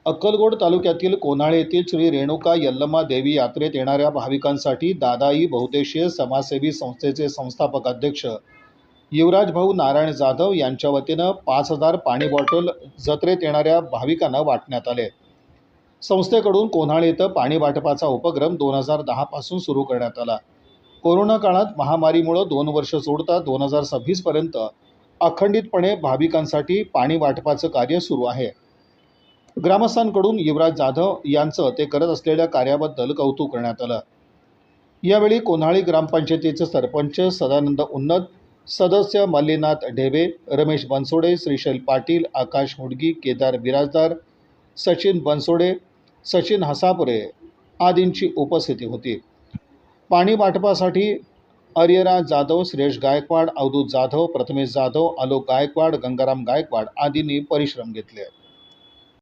अक्कलकोट तालुक्यातील कोन्हाळे येथील श्री रेणुका यल्लम्मा देवी यात्रेत येणाऱ्या भाविकांसाठी दादाई बहुउद्देशीय समाजसेवी संस्थेचे संस्थापक अध्यक्ष युवराज भाऊ नारायण जाधव यांच्या वतीनं 5,000 पाणी बॉटल जत्रेत येणाऱ्या भाविकांना वाटण्यात आले। संस्थेकडून कोन्हाळे येथे पाणी वाटपाचा उपक्रम 2010 पासून सुरू करण्यात आला। कोरोना काळात महामारीमुळे 2 वर्ष सोडता 2026 पर्यंत अखंडितपणे भाविकांसाठी पाणी वाटपाचं कार्य सुरू आहे। ग्रामस्थांकडून युवराज जाधव यांचं ते करत असलेल्या कार्याबद्दल कौतुक करण्यात आलं। यावेळी कोन्हाळे ग्रामपंचायतीचे सरपंच सदानंद उन्नत, सदस्य मल्लीनाथ ढेबे, रमेश बनसोडे, श्रीशैल पाटील, आकाश हुडगी, केदार बिराजदार, सचिन बनसोडे, सचिन हसापुरे आदींची उपस्थिती होती। पाणी वाटपासाठी आर्यराज जाधव, श्रेयश गायकवाड, अवधूत जाधव, प्रथमेश जाधव, आलोक गायकवाड, गंगाराम गायकवाड आदींनी परिश्रम घेतले।